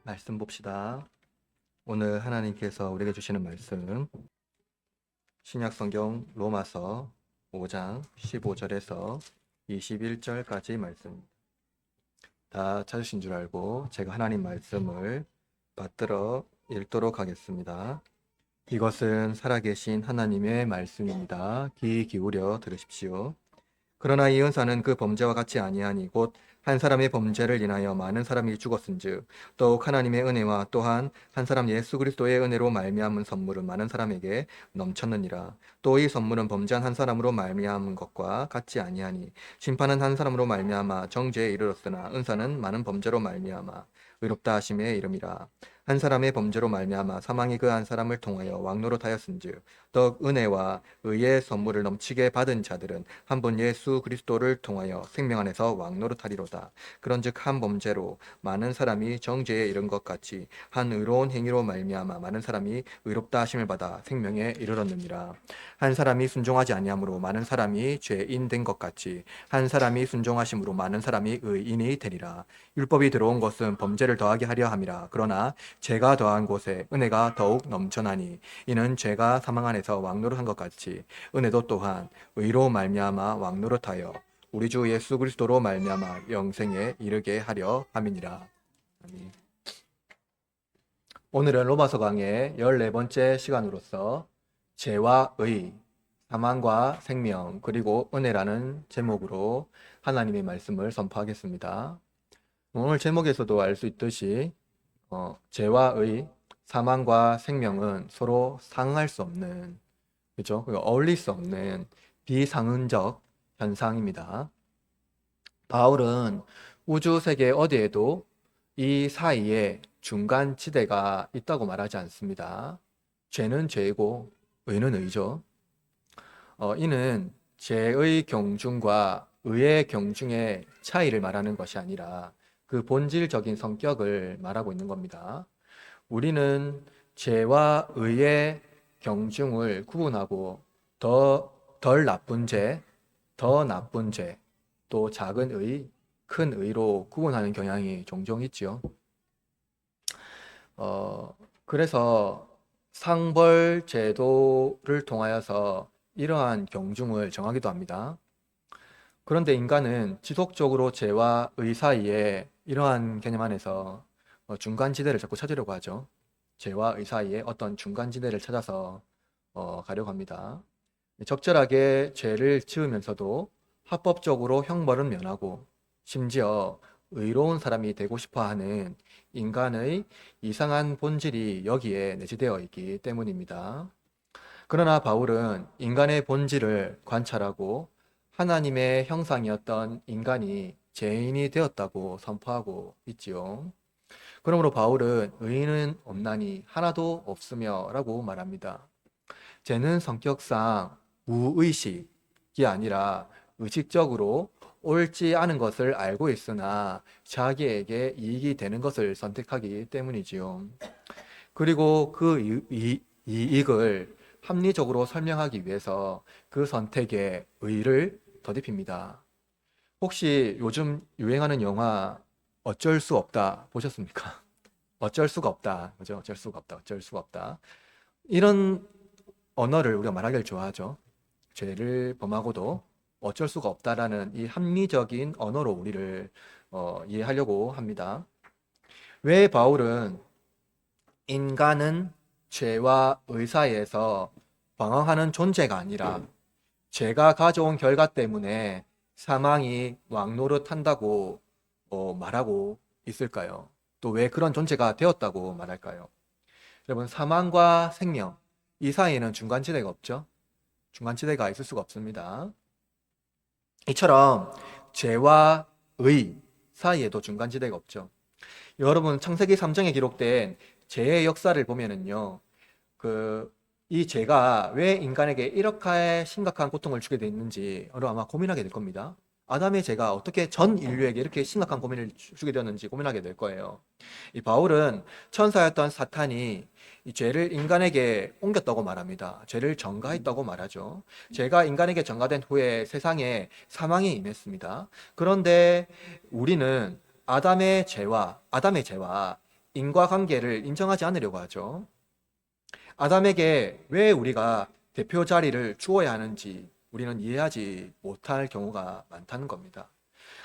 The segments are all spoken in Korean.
말씀 봅시다. 오늘 하나님께서 우리에게 주시는 말씀 신약성경 로마서 5장 15절에서 21절까지 말씀. 다 찾으신 줄 알고 제가 하나님 말씀을 받들어 읽도록 하겠습니다. 이것은 살아계신 하나님의 말씀입니다. 귀 기울여 들으십시오. 그러나 이 은사는 그 범죄와 같이 아니하니 곧 한 사람의 범죄를 인하여 많은 사람이 죽었은즉 더욱 하나님의 은혜와 또한 한 사람 예수 그리스도의 은혜로 말미암은 선물은 많은 사람에게 넘쳤느니라. 또 이 선물은 범죄한 한 사람으로 말미암은 것과 같이 아니하니 심판은 한 사람으로 말미암아 정죄에 이르렀으나 은사는 많은 범죄로 말미암아 의롭다 하심에 이름이라. 한 사람의 범죄로 말미암아 사망이 그 한 사람을 통하여 왕노릇하였은즉 더욱 은혜와 의의 선물을 넘치게 받은 자들은 한 번 예수 그리스도를 통하여 생명 안에서 왕노릇하리로다. 그런즉 한 범죄로 많은 사람이 정죄에 이른 것 같이 한 의로운 행위로 말미암아 많은 사람이 의롭다 하심을 받아 생명에 이르렀느니라. 한 사람이 순종하지 아니함으로 많은 사람이 죄인 된 것 같이 한 사람이 순종하심으로 많은 사람이 의인이 되리라. 율법이 들어온 것은 범죄를 더하게 하려 함이라. 그러나 죄가 더한 곳에 은혜가 더욱 넘쳐나니 이는 죄가 사망 안에서 왕노릇한 것 같이 은혜도 또한 의로 말미암아 왕노릇하여 우리 주 예수 그리스도로 말미암아 영생에 이르게 하려 함이니라. 아멘. 오늘은 로마서 강의 14번째 시간으로서 죄와 의, 사망과 생명, 그리고 은혜라는 제목으로 하나님의 말씀을 선포하겠습니다. 오늘 제목에서도 알 수 있듯이 죄와 의, 사망과 생명은 서로 상응할 수 없는, 그죠? 어울릴 수 없는 비상응적 현상입니다. 바울은 우주 세계 어디에도 이 사이에 중간 지대가 있다고 말하지 않습니다. 죄는 죄이고 의는 의죠. 이는 죄의 경중과 의의 경중의 차이를 말하는 것이 아니라 그 본질적인 성격을 말하고 있는 겁니다. 우리는 죄와 의의 경중을 구분하고 덜 나쁜 죄, 더 나쁜 죄, 또 작은 의, 큰 의로 구분하는 경향이 종종 있지요. 그래서 상벌 제도를 통하여서 이러한 경중을 정하기도 합니다. 그런데 인간은 지속적으로 죄와 의 사이에 이러한 개념 안에서 중간지대를 자꾸 찾으려고 하죠. 죄와 의 사이에 어떤 중간지대를 찾아서 가려고 합니다. 적절하게 죄를 지으면서도 합법적으로 형벌은 면하고 심지어 의로운 사람이 되고 싶어하는 인간의 이상한 본질이 여기에 내재되어 있기 때문입니다. 그러나 바울은 인간의 본질을 관찰하고 하나님의 형상이었던 인간이 죄인이 되었다고 선포하고 있지요. 그러므로 바울은 의인은 없나니 하나도 없으며 라고 말합니다. 죄는 성격상 무의식이 아니라 의식적으로 옳지 않은 것을 알고 있으나 자기에게 이익이 되는 것을 선택하기 때문이지요. 그리고 그 이익을 합리적으로 설명하기 위해서 그 선택에 의를 더딥힙니다. 혹시 요즘 유행하는 영화 어쩔 수 없다 보셨습니까? 어쩔 수가 없다. 그죠? 어쩔 수가 없다. 어쩔 수가 없다. 이런 언어를 우리가 말하기를 좋아하죠. 죄를 범하고도 어쩔 수가 없다라는 이 합리적인 언어로 우리를 이해하려고 합니다. 왜 바울은 인간은 죄와 의 사이에서 방황하는 존재가 아니라 죄가 가져온 결과 때문에 사망이 왕노릇한다고 말하고 있을까요? 또 왜 그런 존재가 되었다고 말할까요? 여러분, 사망과 생명, 이 사이에는 중간지대가 없죠? 중간지대가 있을 수가 없습니다. 이처럼 죄와 의 사이에도 중간지대가 없죠. 여러분, 창세기 3장에 기록된 죄의 역사를 보면은요, 이 죄가 왜 인간에게 이렇게 심각한 고통을 주게 됐는지 여러분 아마 고민하게 될 겁니다. 아담의 죄가 어떻게 전 인류에게 이렇게 심각한 고민을 주게 되었는지 고민하게 될 거예요. 이 바울은 천사였던 사탄이 이 죄를 인간에게 옮겼다고 말합니다. 죄를 전가했다고 말하죠. 죄가 인간에게 전가된 후에 세상에 사망이 임했습니다. 그런데 우리는 아담의 죄와 인과관계를 인정하지 않으려고 하죠. 아담에게 왜 우리가 대표 자리를 주어야 하는지 우리는 이해하지 못할 경우가 많다는 겁니다.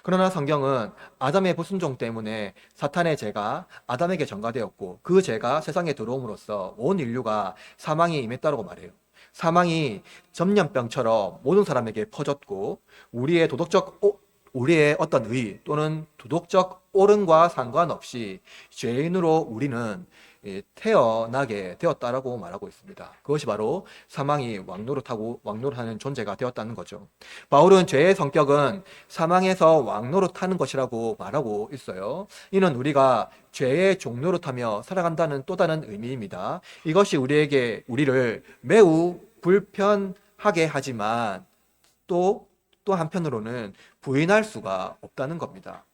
그러나 성경은 아담의 불순종 때문에 사탄의 죄가 아담에게 전가되었고 그 죄가 세상에 들어옴으로써 온 인류가 사망에 임했다고 말해요. 사망이 전염병처럼 모든 사람에게 퍼졌고 우리의 어떤 의 또는 도덕적 옳음과 상관없이 죄인으로 우리는 태어나게 되었다라고 말하고 있습니다. 그것이 바로 사망이 왕노릇하는 존재가 되었다는 거죠. 바울은 죄의 성격은 사망에서 왕노릇하는 것이라고 말하고 있어요. 이는 우리가 죄의 종노릇하며 살아간다는 또 다른 의미입니다. 이것이 우리를 매우 불편하게 하지만 또 한편으로는 부인할 수가 없다는 겁니다.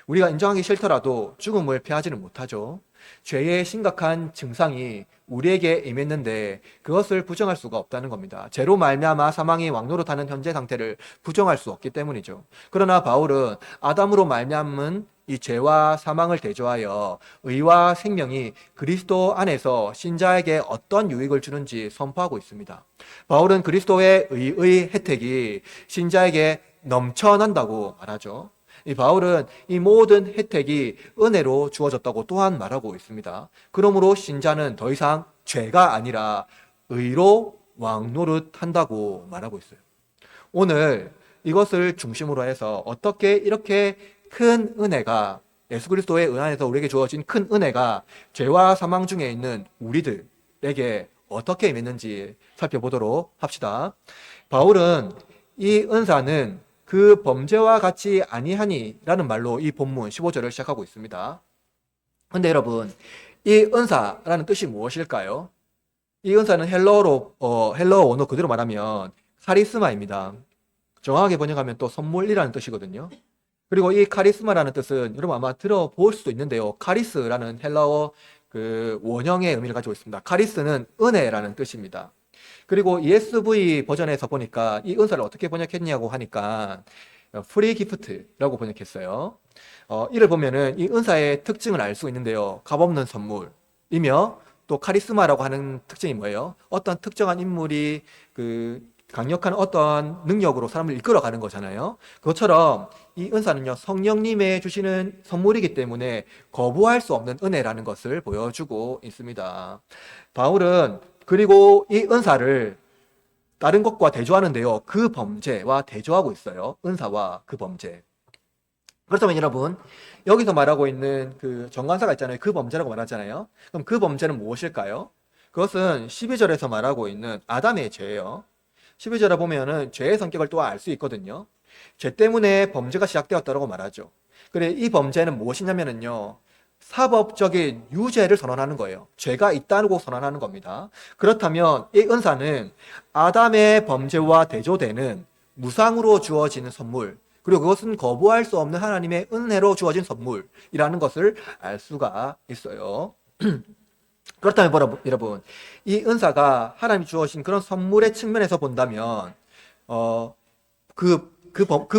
우리가 인정하기 싫더라도 죽음을 피하지는 못하죠. 죄의 심각한 증상이 우리에게 임했는데 그것을 부정할 수가 없다는 겁니다. 죄로 말미암아 사망이 왕노릇하는 현재 상태를 부정할 수 없기 때문이죠. 그러나 바울은 아담으로 말미암은 이 죄와 사망을 대조하여 의와 생명이 그리스도 안에서 신자에게 어떤 유익을 주는지 선포하고 있습니다. 바울은 그리스도의 의의 혜택이 신자에게 넘쳐난다고 말하죠. 이 바울은 이 모든 혜택이 은혜로 주어졌다고 또한 말하고 있습니다. 그러므로 신자는 더 이상 죄가 아니라 의로 왕노릇한다고 말하고 있어요. 오늘 이것을 중심으로 해서 어떻게 이렇게 큰 은혜가 예수 그리스도의 은 안에서 우리에게 주어진 큰 은혜가 죄와 사망 중에 있는 우리들에게 어떻게 임했는지 살펴보도록 합시다. 바울은 이 은사는 그 범죄와 같이 아니하니 라는 말로 이 본문 15절을 시작하고 있습니다. 근데 여러분, 이 은사라는 뜻이 무엇일까요? 이 은사는 헬러어 원어 그대로 말하면 카리스마입니다. 정확하게 번역하면 또 선물이라는 뜻이거든요. 그리고 이 카리스마라는 뜻은 여러분 아마 들어볼 수도 있는데요. 카리스라는 헬라어 그 원형의 의미를 가지고 있습니다. 카리스는 은혜라는 뜻입니다. 그리고 ESV 버전에서 보니까 이 은사를 어떻게 번역했냐고 하니까 프리 기프트라고 번역했어요. 이를 보면은 이 은사의 특징을 알 수 있는데요. 값없는 선물이며 또 카리스마라고 하는 특징이 뭐예요? 어떤 특정한 인물이 강력한 어떤 능력으로 사람을 이끌어가는 거잖아요. 그것처럼 이 은사는요, 성령님의 주시는 선물이기 때문에 거부할 수 없는 은혜라는 것을 보여주고 있습니다. 바울은 그리고 이 은사를 다른 것과 대조하는데요. 그 범죄와 대조하고 있어요. 은사와 그 범죄. 그렇다면 여러분, 여기서 말하고 있는 그 정관사가 있잖아요. 그 범죄라고 말하잖아요. 그럼 그 범죄는 무엇일까요? 그것은 12절에서 말하고 있는 아담의 죄예요. 12절에 보면은 죄의 성격을 또 알 수 있거든요. 죄 때문에 범죄가 시작되었다고 말하죠. 그래, 이 범죄는 무엇이냐면요. 사법적인 유죄를 선언하는 거예요. 죄가 있다고 선언하는 겁니다. 그렇다면 이 은사는 아담의 범죄와 대조되는 무상으로 주어지는 선물, 그리고 그것은 거부할 수 없는 하나님의 은혜로 주어진 선물이라는 것을 알 수가 있어요. 그렇다면 여러분, 이 은사가 하나님이 주어진 그런 선물의 측면에서 본다면 그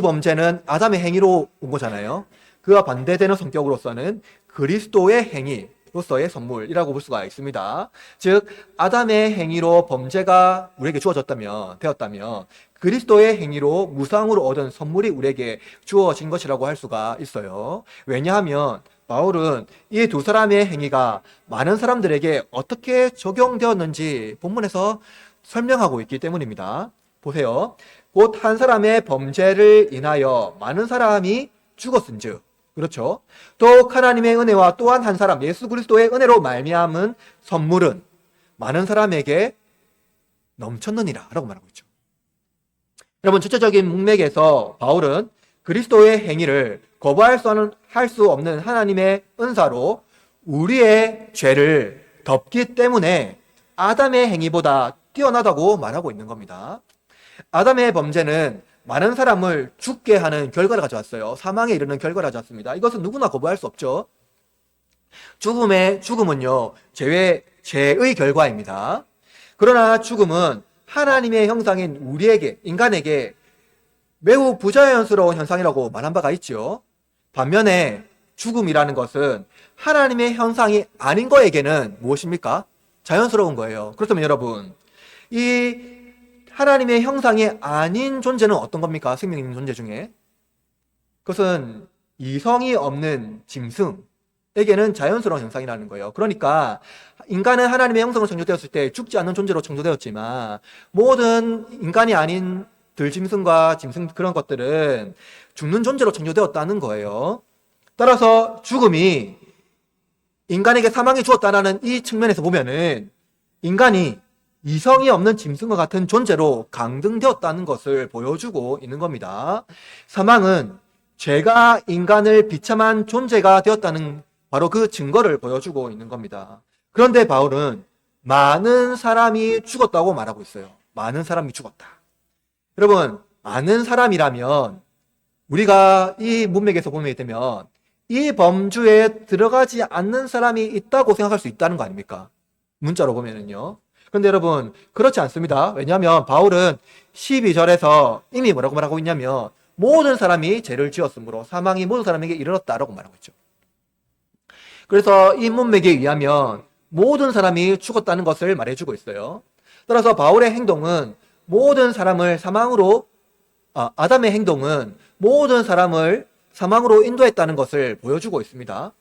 범죄는 아담의 행위로 온 거잖아요. 그와 반대되는 성격으로서는 그리스도의 행위로서의 선물이라고 볼 수가 있습니다. 즉 아담의 행위로 범죄가 우리에게 되었다면 그리스도의 행위로 무상으로 얻은 선물이 우리에게 주어진 것이라고 할 수가 있어요. 왜냐하면 바울은 이 두 사람의 행위가 많은 사람들에게 어떻게 적용되었는지 본문에서 설명하고 있기 때문입니다. 보세요. 곧 한 사람의 범죄를 인하여 많은 사람이 죽었은즉, 그렇죠? 또 하나님의 은혜와 또한 한 사람 예수 그리스도의 은혜로 말미암은 선물은 많은 사람에게 넘쳤느니라 라고 말하고 있죠. 여러분, 전체적인 문맥에서 바울은 그리스도의 행위를 거부할 수 없는 하나님의 은사로 우리의 죄를 덮기 때문에 아담의 행위보다 뛰어나다고 말하고 있는 겁니다. 아담의 범죄는 많은 사람을 죽게 하는 결과를 가져왔어요. 사망에 이르는 결과를 가져왔습니다. 이것은 누구나 거부할 수 없죠. 죽음은요, 죄의 결과입니다. 그러나 죽음은 하나님의 형상인 인간에게 매우 부자연스러운 현상이라고 말한 바가 있죠. 반면에 죽음이라는 것은 하나님의 형상이 아닌 거에게는 무엇입니까? 자연스러운 거예요. 그렇다면 여러분, 이 하나님의 형상이 아닌 존재는 어떤 겁니까? 생명 있는 존재 중에. 그것은 이성이 없는 짐승에게는 자연스러운 형상이라는 거예요. 그러니까 인간은 하나님의 형상으로 창조되었을 때 죽지 않는 존재로 창조되었지만 모든 인간이 아닌 들짐승과 짐승 그런 것들은 죽는 존재로 창조되었다는 거예요. 따라서 죽음이 인간에게 사망이 주었다는 이 측면에서 보면은 인간이 이성이 없는 짐승과 같은 존재로 강등되었다는 것을 보여주고 있는 겁니다. 사망은 죄가 인간을 비참한 존재가 되었다는 바로 그 증거를 보여주고 있는 겁니다. 그런데 바울은 많은 사람이 죽었다고 말하고 있어요. 많은 사람이 죽었다. 여러분, 많은 사람이라면 우리가 이 문맥에서 보게 되면 이 범주에 들어가지 않는 사람이 있다고 생각할 수 있다는 거 아닙니까? 문자로 보면은요. 그런데 여러분, 그렇지 않습니다. 왜냐하면 바울은 12절에서 이미 뭐라고 말하고 있냐면 모든 사람이 죄를 지었으므로 사망이 모든 사람에게 이르렀다라고 말하고 있죠. 그래서 이 문맥에 의하면 모든 사람이 죽었다는 것을 말해주고 있어요. 따라서 바울의 행동은 모든 사람을 사망으로 아담의 행동은 모든 사람을 사망으로 인도했다는 것을 보여주고 있습니다.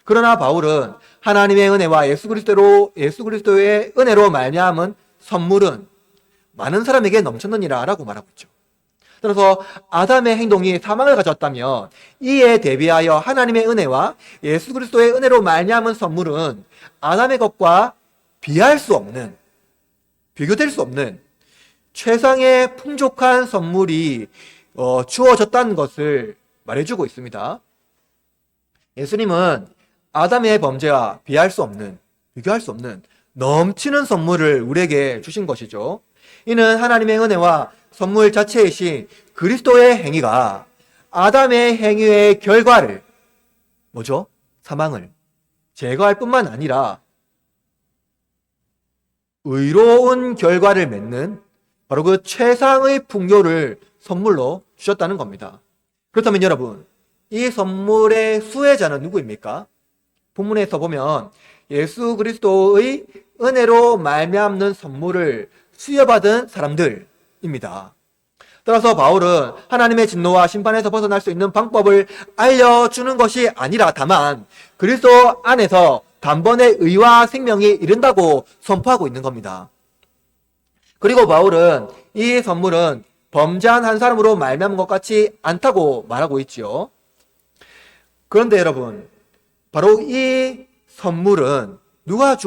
그러나 바울은 하나님의 은혜와 예수 그리스도의 은혜로 말미암은 선물은 많은 사람에게 넘쳤느니라라고 말하고 있죠. 따라서 아담의 행동이 사망을 가졌다면 이에 대비하여 하나님의 은혜와 예수 그리스도의 은혜로 말미암은 선물은 아담의 것과 비할 수 없는, 비교될 수 없는 최상의 풍족한 선물이 주어졌다는 것을 말해주고 있습니다. 예수님은 아담의 범죄와 비할 수 없는, 비교할 수 없는 넘치는 선물을 우리에게 주신 것이죠. 이는 하나님의 은혜와 선물 자체이신 그리스도의 행위가 아담의 행위의 결과를 뭐죠? 사망을 제거할 뿐만 아니라 의로운 결과를 맺는 바로 그 최상의 풍요를 선물로 주셨다는 겁니다. 그렇다면 여러분, 이 선물의 수혜자는 누구입니까? 본문에서 보면 예수 그리스도의 은혜로 말미암는 선물을 수여받은 사람들입니다. 따라서 바울은 하나님의 진노와 심판에서 벗어날 수 있는 방법을 알려주는 것이 아니라 다만 그리스도 안에서 단번에 의와 생명이 이른다고 선포하고 있는 겁니다. 그리고 바울은 이 선물은 범죄한 한 사람으로 말미암은 것 같지 않다고 말하고 있지요. 그런데 여러분, 바로 이 선물은 누가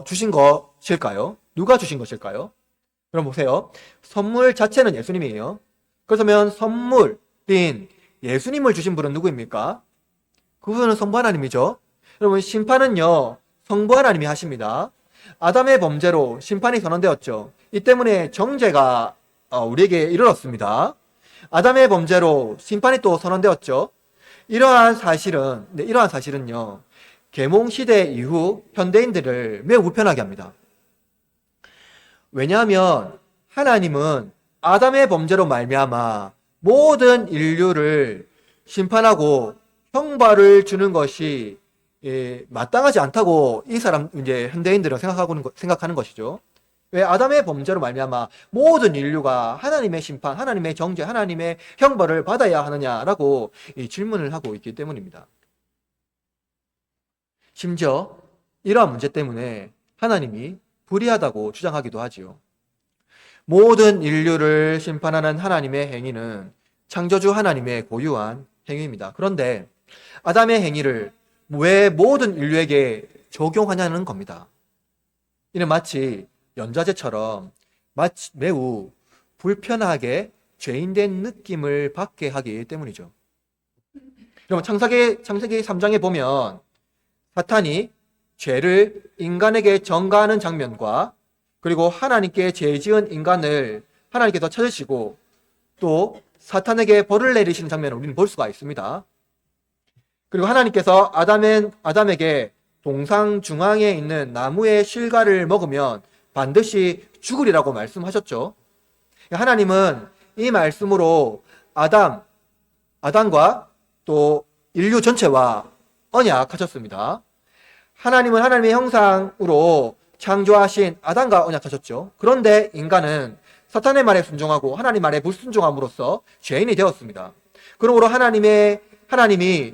주신 것일까요? 누가 주신 것일까요? 그럼 보세요. 선물 자체는 예수님이에요. 그렇다면 선물인 예수님을 주신 분은 누구입니까? 그분은 성부 하나님이죠. 여러분, 심판은요, 성부 하나님이 하십니다. 아담의 범죄로 심판이 선언되었죠. 이 때문에 정죄가 우리에게 이르렀습니다. 아담의 범죄로 심판이 또 선언되었죠. 이러한 사실은요, 계몽 시대 이후 현대인들을 매우 불편하게 합니다. 왜냐하면 하나님은 아담의 범죄로 말미암아 모든 인류를 심판하고 형벌을 주는 것이 마땅하지 않다고 이제 현대인들은 생각하는 것이죠. 왜? 아담의 범죄로 말미암아 모든 인류가 하나님의 심판, 하나님의 정죄, 하나님의 형벌을 받아야 하느냐라고 질문을 하고 있기 때문입니다. 심지어 이러한 문제 때문에 하나님이 불의하다고 주장하기도 하지요. 모든 인류를 심판하는 하나님의 행위는 창조주 하나님의 고유한 행위입니다. 그런데 아담의 행위를 왜 모든 인류에게 적용하냐는 겁니다. 이는 마치 연좌제처럼 매우 불편하게 죄인된 느낌을 받게 하기 때문이죠. 여러분, 창세기 3장에 보면 사탄이 죄를 인간에게 전가하는 장면과 그리고 하나님께 죄 지은 인간을 하나님께서 찾으시고 또 사탄에게 벌을 내리시는 장면을 우리는 볼 수가 있습니다. 그리고 하나님께서 아담에게 동상 중앙에 있는 나무의 실과를 먹으면 반드시 죽으리라고 말씀하셨죠. 하나님은 이 말씀으로 아담과 또 인류 전체와 언약하셨습니다. 하나님은 하나님의 형상으로 창조하신 아담과 언약하셨죠. 그런데 인간은 사탄의 말에 순종하고 하나님 말에 불순종함으로써 죄인이 되었습니다. 그러므로 하나님이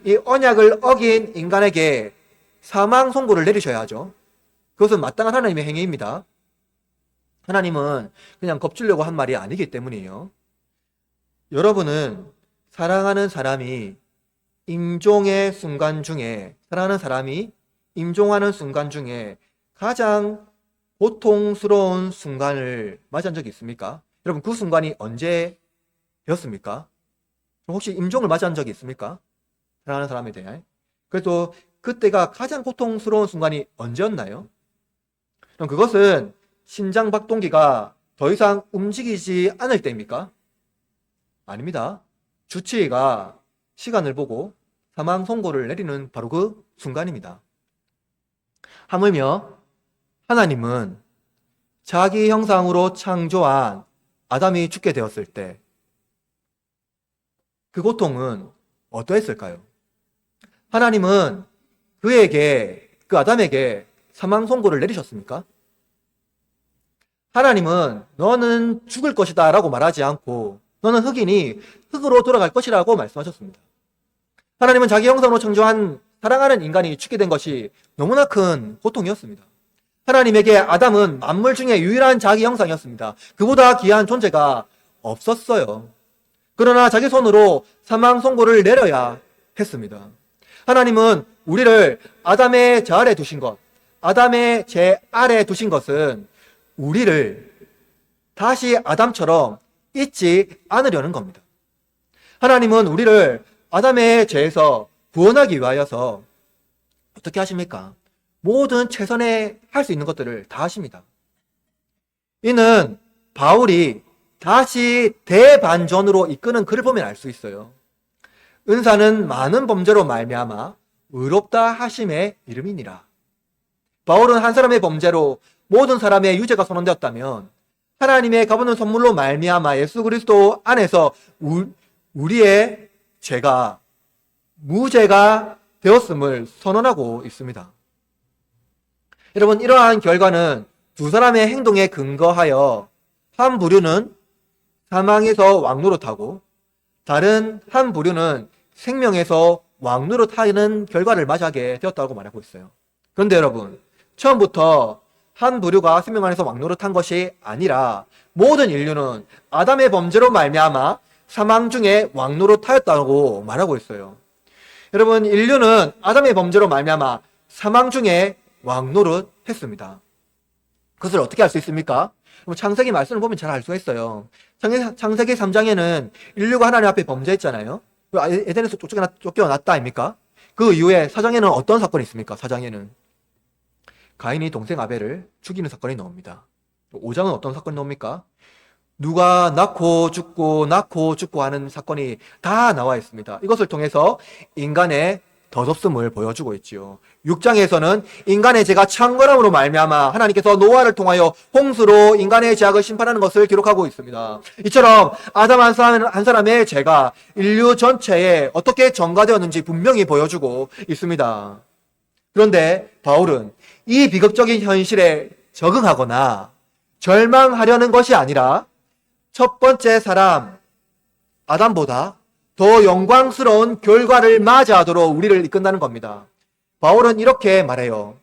이 언약을 어긴 인간에게 사망 선고를 내리셔야 하죠. 그것은 마땅한 하나님의 행위입니다. 하나님은 그냥 겁주려고 한 말이 아니기 때문이에요. 여러분은 사랑하는 사람이 임종하는 순간 중에 가장 고통스러운 순간을 맞이한 적이 있습니까? 여러분, 그 순간이 언제였습니까? 혹시 임종을 맞이한 적이 있습니까? 사랑하는 사람에 대해. 그래서 그때가 가장 고통스러운 순간이 언제였나요? 그럼 그것은 심장 박동기가 더 이상 움직이지 않을 때입니까? 아닙니다. 주치의가 시간을 보고 사망 선고를 내리는 바로 그 순간입니다. 하물며 하나님은 자기 형상으로 창조한 아담이 죽게 되었을 때 그 고통은 어떠했을까요? 하나님은 그 아담에게 사망 선고를 내리셨습니까? 하나님은 너는 죽을 것이다 라고 말하지 않고 너는 흑이니 흑으로 돌아갈 것이라고 말씀하셨습니다. 하나님은 자기 형상으로 창조한 사랑하는 인간이 죽게 된 것이 너무나 큰 고통이었습니다. 하나님에게 아담은 만물 중에 유일한 자기 형상이었습니다. 그보다 귀한 존재가 없었어요. 그러나 자기 손으로 사망 선고를 내려야 했습니다. 하나님은 우리를 아담의 제 아래 두신 것, 아담의 제 아래 두신 것은 우리를 다시 아담처럼 잊지 않으려는 겁니다. 하나님은 우리를 아담의 죄에서 구원하기 위하여서 어떻게 하십니까? 모든 최선의 할 수 있는 것들을 다 하십니다. 이는 바울이 다시 대반전으로 이끄는 글을 보면 알 수 있어요. 은사는 많은 범죄로 말미암아 의롭다 하심의 이름이니라. 바울은 한 사람의 범죄로 모든 사람의 유죄가 선언되었다면 하나님의 값없는 선물로 말미암아 예수 그리스도 안에서 우리의 죄가 무죄가 되었음을 선언하고 있습니다. 여러분, 이러한 결과는 두 사람의 행동에 근거하여 한 부류는 사망에서 왕노릇하고 다른 한 부류는 생명에서 왕노릇하는 결과를 맞이하게 되었다고 말하고 있어요. 그런데 여러분, 처음부터 한 부류가 생명 안에서 왕노릇한 것이 아니라 모든 인류는 아담의 범죄로 말미암아 사망 중에 왕노릇하였다고 말하고 있어요. 여러분, 인류는 아담의 범죄로 말미암아 사망 중에 왕노릇했습니다. 그것을 어떻게 알 수 있습니까? 창세기 말씀을 보면 잘 알 수가 있어요. 창세기 3장에는 인류가 하나님 앞에 범죄했잖아요. 에덴에서 쫓겨났다 아닙니까? 그 이후에 4장에는 어떤 사건이 있습니까? 4장에는 가인이 동생 아벨을 죽이는 사건이 나옵니다. 5장은 어떤 사건이 나옵니까? 누가 낳고 죽고 하는 사건이 다 나와 있습니다. 이것을 통해서 인간의 덧없음을 보여주고 있지요. 6장에서는 인간의 죄가 창궐함으로 말미암아 하나님께서 노아를 통하여 홍수로 인간의 죄악을 심판하는 것을 기록하고 있습니다. 이처럼 아담 한 사람의 죄가 인류 전체에 어떻게 전가되었는지 분명히 보여주고 있습니다. 그런데 바울은 이 비극적인 현실에 적응하거나 절망하려는 것이 아니라 첫 번째 사람 아담보다 더 영광스러운 결과를 맞이하도록 우리를 이끈다는 겁니다. 바울은 이렇게 말해요.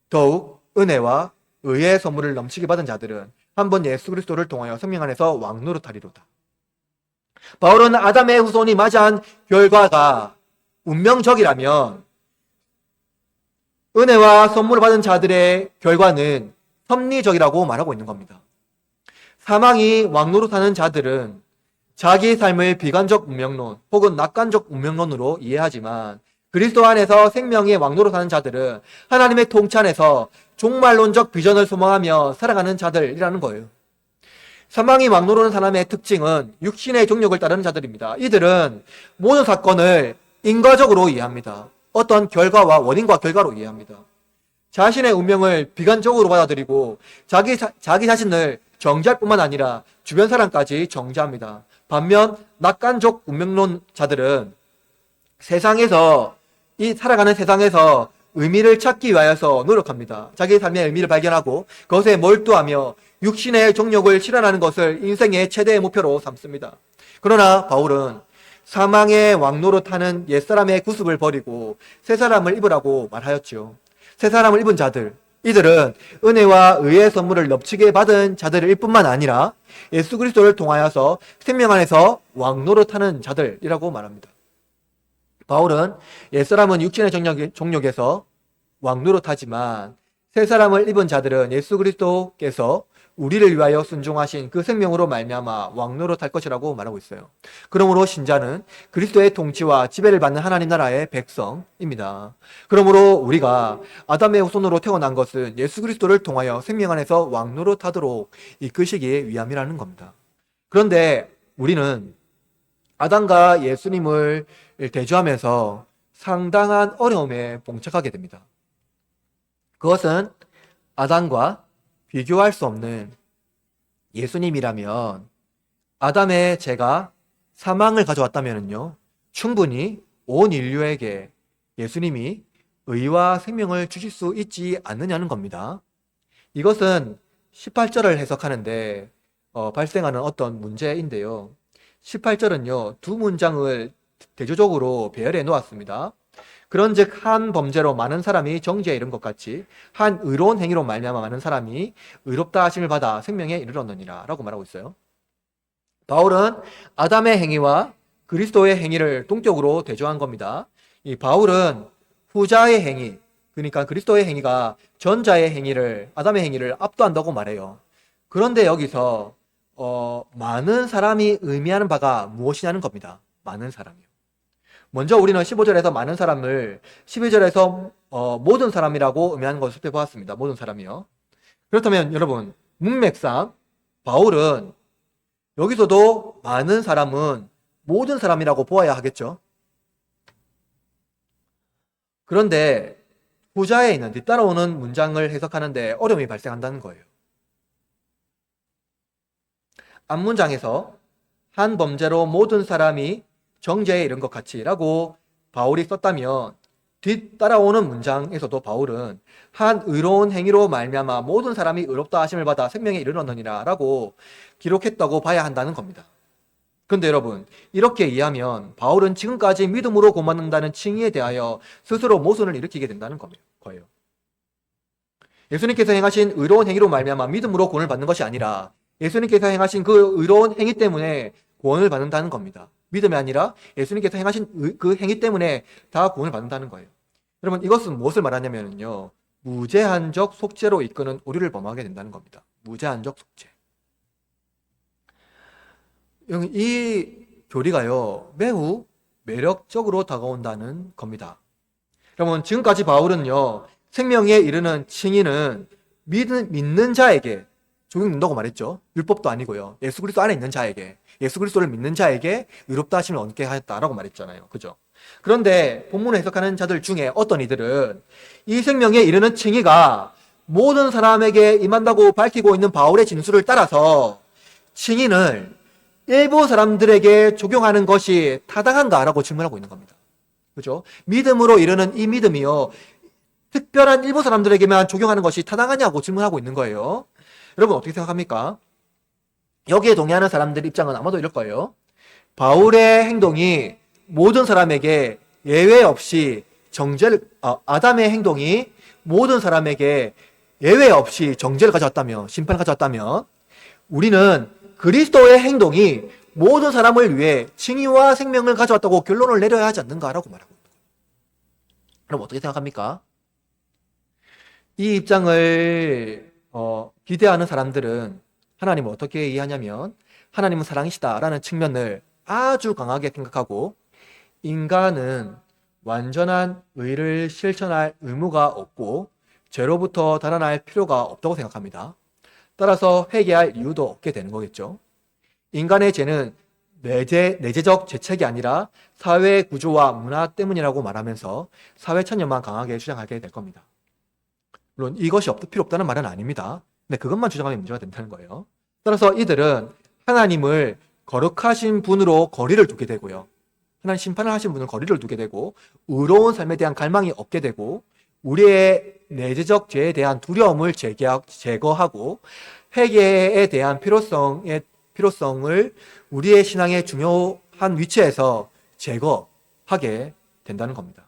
더욱 은혜와 의의 선물을 넘치게 받은 자들은 한번 예수 그리스도를 통하여 생명 안에서 왕노릇하리로다. 바울은 아담의 후손이 맞이한 결과가 운명적이라면 은혜와 선물을 받은 자들의 결과는 섭리적이라고 말하고 있는 겁니다. 사망이 왕노릇하는 자들은 자기 삶을 비관적 운명론 혹은 낙관적 운명론으로 이해하지만 그리스도 안에서 생명의 왕노릇하는 자들은 하나님의 통치 안에서 종말론적 비전을 소망하며 살아가는 자들이라는 거예요. 사망이 왕노릇하는 사람의 특징은 육신의 정욕을 따르는 자들입니다. 이들은 모든 사건을 인과적으로 이해합니다. 어떤 결과와 원인과 결과로 이해합니다. 자신의 운명을 비관적으로 받아들이고 자기 자신을 정죄할 뿐만 아니라 주변 사람까지 정죄합니다. 반면 낙관적 운명론자들은 세상에서 이 살아가는 세상에서 의미를 찾기 위하여서 노력합니다. 자기의 삶의 의미를 발견하고 그것에 몰두하며 육신의 정욕을 실현하는 것을 인생의 최대의 목표로 삼습니다. 그러나 바울은 사망의 왕노릇하는 옛사람의 구습을 버리고 새 사람을 입으라고 말하였지요. 새 사람을 입은 자들, 이들은 은혜와 의의 선물을 넘치게 받은 자들일 뿐만 아니라 예수 그리스도를 통하여서 생명 안에서 왕노릇하는 자들이라고 말합니다. 바울은 옛사람은 육신의 정욕에서 왕노릇하지만 새 사람을 입은 자들은 예수 그리스도께서 우리를 위하여 순종하신 그 생명으로 말미암아 왕노릇할 것이라고 말하고 있어요. 그러므로 신자는 그리스도의 통치와 지배를 받는 하나님 나라의 백성입니다. 그러므로 우리가 아담의 후손으로 태어난 것은 예수 그리스도를 통하여 생명 안에서 왕노릇하도록 이끄시기 위함이라는 겁니다. 그런데 우리는 아담과 예수님을 대조하면서 상당한 어려움에 봉착하게 됩니다. 그것은 아담과 비교할 수 없는 예수님이라면 아담의 죄가 사망을 가져왔다면요, 충분히 온 인류에게 예수님이 의와 생명을 주실 수 있지 않느냐는 겁니다. 이것은 18절을 해석하는데 발생하는 어떤 문제인데요. 18절은요, 두 문장을 대조적으로 배열해 놓았습니다. 그런즉 한 범죄로 많은 사람이 정죄에 이른 것 같이 한 의로운 행위로 말미암아 많은 사람이 의롭다 하심을 받아 생명에 이르렀느니라 라고 말하고 있어요. 바울은 아담의 행위와 그리스도의 행위를 동격으로 대조한 겁니다. 이 바울은 후자의 행위, 그러니까 그리스도의 행위가 전자의 행위를, 아담의 행위를 압도한다고 말해요. 그런데 여기서 많은 사람이 의미하는 바가 무엇이냐는 겁니다. 많은 사람이요. 먼저 우리는 15절에서 많은 사람을 12절에서 모든 사람이라고 의미하는 것을 살펴보았습니다. 모든 사람이요. 그렇다면 여러분, 문맥상 바울은 여기서도 많은 사람은 모든 사람이라고 보아야 하겠죠. 그런데 후자에 있는 뒤따라오는 문장을 해석하는데 어려움이 발생한다는 거예요. 앞문장에서 한 범죄로 모든 사람이 정죄에 이른 것 같이 라고 바울이 썼다면 뒤따라오는 문장에서도 바울은 한 의로운 행위로 말미암아 모든 사람이 의롭다 하심을 받아 생명에 이르렀느니라 라고 기록했다고 봐야 한다는 겁니다. 그런데 여러분, 이렇게 이해하면 바울은 지금까지 믿음으로 구원받는다는 칭의에 대하여 스스로 모순을 일으키게 된다는 거예요. 예수님께서 행하신 의로운 행위로 말미암아 믿음으로 구원을 받는 것이 아니라 예수님께서 행하신 그 의로운 행위 때문에 구원을 받는다는 겁니다. 믿음이 아니라 예수님께서 행하신 그 행위 때문에 다 구원을 받는다는 거예요. 여러분, 이것은 무엇을 말하냐면요, 무제한적 속죄로 이끄는 오류를 범하게 된다는 겁니다. 무제한적 속죄. 이 교리가요, 매우 매력적으로 다가온다는 겁니다. 여러분, 지금까지 바울은요, 생명에 이르는 칭의는 믿는 자에게 적용된다고 말했죠. 율법도 아니고요. 예수 그리스도 안에 있는 자에게, 예수 그리스도를 믿는 자에게 의롭다 하심을 얻게 하였다라고 말했잖아요. 그죠? 그런데 본문을 해석하는 자들 중에 어떤 이들은 이 생명에 이르는 칭의가 모든 사람에게 임한다고 밝히고 있는 바울의 진술을 따라서 칭의는 일부 사람들에게 적용하는 것이 타당한가라고 질문하고 있는 겁니다. 그죠? 믿음으로 이르는 이 믿음이요, 특별한 일부 사람들에게만 적용하는 것이 타당하냐고 질문하고 있는 거예요. 여러분, 어떻게 생각합니까? 여기에 동의하는 사람들 입장은 아마도 이럴 거예요. 바울의 행동이 모든 사람에게 예외 없이 아담의 행동이 모든 사람에게 예외 없이 정죄를 가져왔다면, 심판을 가져왔다면, 우리는 그리스도의 행동이 모든 사람을 위해 칭의와 생명을 가져왔다고 결론을 내려야 하지 않는가라고 말하고 있는 거예요. 그럼 어떻게 생각합니까? 이 입장을 기대하는 사람들은 하나님을 어떻게 이해하냐면, 하나님은 사랑이시다라는 측면을 아주 강하게 생각하고, 인간은 완전한 의를 실천할 의무가 없고 죄로부터 달아날 필요가 없다고 생각합니다. 따라서 회개할 이유도 없게 되는 거겠죠. 인간의 죄는 내재적 죄책이 아니라 사회 구조와 문화 때문이라고 말하면서 사회 천년만 강하게 주장하게 될 겁니다. 물론 이것이 필요 없다는 말은 아닙니다. 근데 그것만 주장하면 문제가 된다는 거예요. 따라서 이들은 하나님을 거룩하신 분으로 거리를 두게 되고요. 하나님 심판을 하신 분은 거리를 두게 되고 의로운 삶에 대한 갈망이 없게 되고 우리의 내재적 죄에 대한 두려움을 제거하고 회개에 대한 필요성을 우리의 신앙의 중요한 위치에서 제거하게 된다는 겁니다.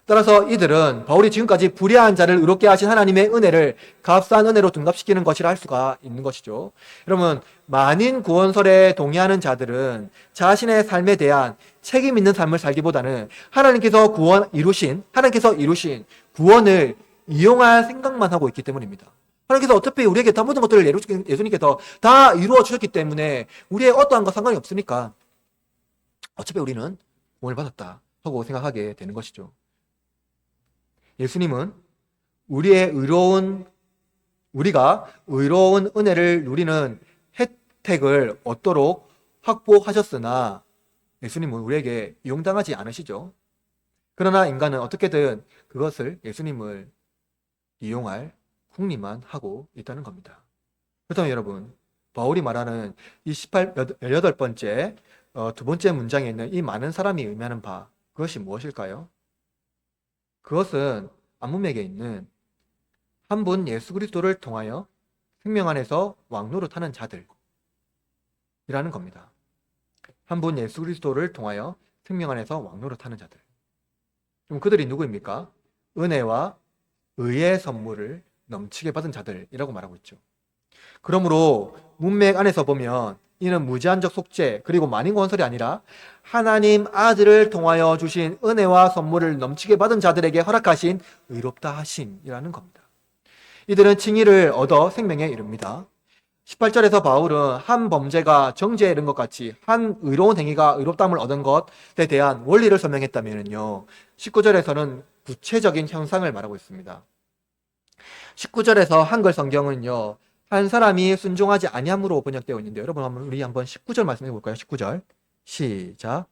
따라서 이들은 바울이 지금까지 불의한 자를 의롭게 하신 하나님의 은혜를 값싼 은혜로 둔갑시키는 것이라 할 수가 있는 것이죠. 여러분, 만인 구원설에 동의하는 자들은 자신의 삶에 대한 책임 있는 삶을 살기보다는 하나님께서 이루신 구원을 이용할 생각만 하고 있기 때문입니다. 하나님께서 어차피 우리에게 다 모든 것들을 예수님께서 다 이루어 주셨기 때문에 우리의 어떠한 것 상관이 없으니까 어차피 우리는 구원을 받았다 하고 생각하게 되는 것이죠. 예수님은 우리가 의로운 은혜를 누리는 혜택을 얻도록 확보하셨으나 예수님은 우리에게 이용당하지 않으시죠. 그러나 인간은 어떻게든 그것을 예수님을 이용할 궁리만 하고 있다는 겁니다. 그렇다면 여러분, 바울이 말하는 이 18번째 두 번째 문장에 있는 이 많은 사람이 의미하는 바, 그것이 무엇일까요? 그것은 안문맥에 있는 한 분 예수 그리스도를 통하여 생명 안에서 왕노릇하는 자들이라는 겁니다. 한 분 예수 그리스도를 통하여 생명 안에서 왕노릇하는 자들. 그럼 그들이 누구입니까? 은혜와 의의 선물을 넘치게 받은 자들이라고 말하고 있죠. 그러므로 문맥 안에서 보면 이는 무제한적 속죄 그리고 만인구원설이 아니라 하나님 아들을 통하여 주신 은혜와 선물을 넘치게 받은 자들에게 허락하신 의롭다 하심이라는 겁니다. 이들은 칭의를 얻어 생명에 이릅니다. 18절에서 바울은 한 범죄가 정죄에 이른 것 같이 한 의로운 행위가 의롭다함을 얻은 것에 대한 원리를 설명했다면요, 19절에서는 구체적인 현상을 말하고 있습니다. 19절에서 한글 성경은요, 한 사람이 순종하지 아니함으로 번역되어 있는데, 여러분 우리 한번 19절 말씀해 볼까요? 19절 시작.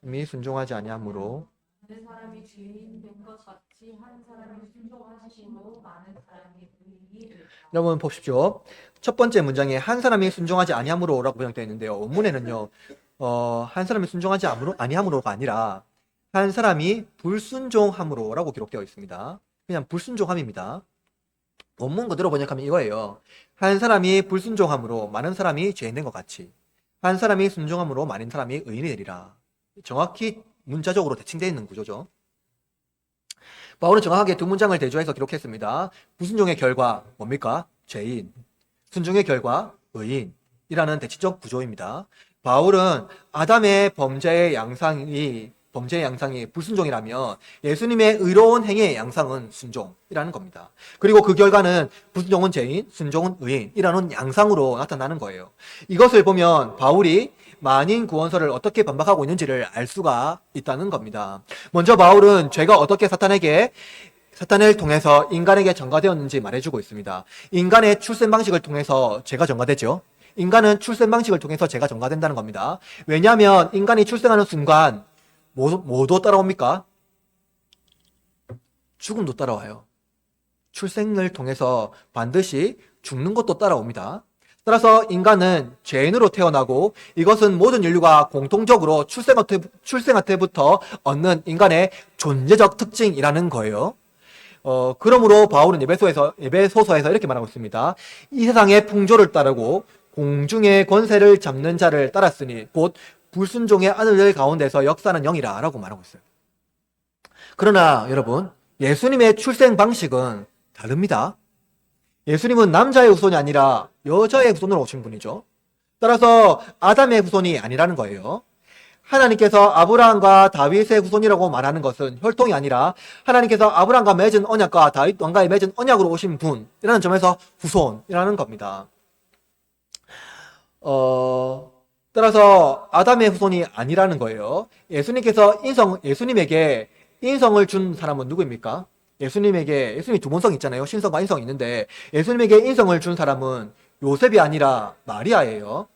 사람이 순종하지 아니함으로 한 사람이 죄인 된 것 같이 한 사람이 순종하심으로 많은 사람이 의인이 되리라. 여러분 보십시오. 첫 번째 문장에 한 사람이 순종하지 아니함으로 라고 번역되어 있는데요, 원문에는요 한 사람이 순종하지 아니함으로가 아니라 한 사람이 불순종함으로 라고 기록되어 있습니다. 그냥 불순종함입니다. 원문 그대로 번역하면 이거예요. 한 사람이 불순종함으로 많은 사람이 죄인된 것 같이 한 사람이 순종함으로 많은 사람이 의인이 되리라. 정확히 문자적으로 대칭되어 있는 구조죠. 바울은 정확하게 두 문장을 대조해서 기록했습니다. 불순종의 결과 뭡니까? 죄인. 순종의 결과 의인이라는 대칭적 구조입니다. 바울은 아담의 범죄의 양상이 불순종이라면 예수님의 의로운 행위의 양상은 순종이라는 겁니다. 그리고 그 결과는 불순종은 죄인, 순종은 의인이라는 양상으로 나타나는 거예요. 이것을 보면 바울이 만인 구원설을 어떻게 반박하고 있는지를 알 수가 있다는 겁니다. 먼저 바울은 죄가 어떻게 사탄을 통해서 인간에게 전가되었는지 말해주고 있습니다. 인간의 출생 방식을 통해서 죄가 전가되죠. 인간은 출생 방식을 통해서 죄가 전가된다는 겁니다. 왜냐하면 인간이 출생하는 순간 뭐도 따라옵니까? 죽음도 따라와요. 출생을 통해서 반드시 죽는 것도 따라옵니다. 따라서 인간은 죄인으로 태어나고 이것은 모든 인류가 공통적으로 출생할 때부터 얻는 인간의 존재적 특징이라는 거예요. 그러므로 바울은 에베소서에서 이렇게 말하고 있습니다. 이 세상의 풍조를 따르고 공중의 권세를 잡는 자를 따랐으니 곧 불순종의 아들들 가운데서 역사는 영이라 라고 말하고 있어요. 그러나 여러분, 예수님의 출생 방식은 다릅니다. 예수님은 남자의 후손이 아니라 여자의 후손으로 오신 분이죠. 따라서 아담의 후손이 아니라는 거예요. 하나님께서 아브라함과 다윗의 후손이라고 말하는 것은 혈통이 아니라 하나님께서 아브라함과 맺은 언약과 다윗 왕과의 맺은 언약으로 오신 분이라는 점에서 후손이라는 겁니다. 따라서 아담의 후손이 아니라는 거예요. 예수님에게 인성을 준 사람은 누구입니까? 예수님이 두 본성이 있잖아요. 신성과 인성이 있는데 예수님에게 인성을 준 사람은 요셉이 아니라 마리아예요.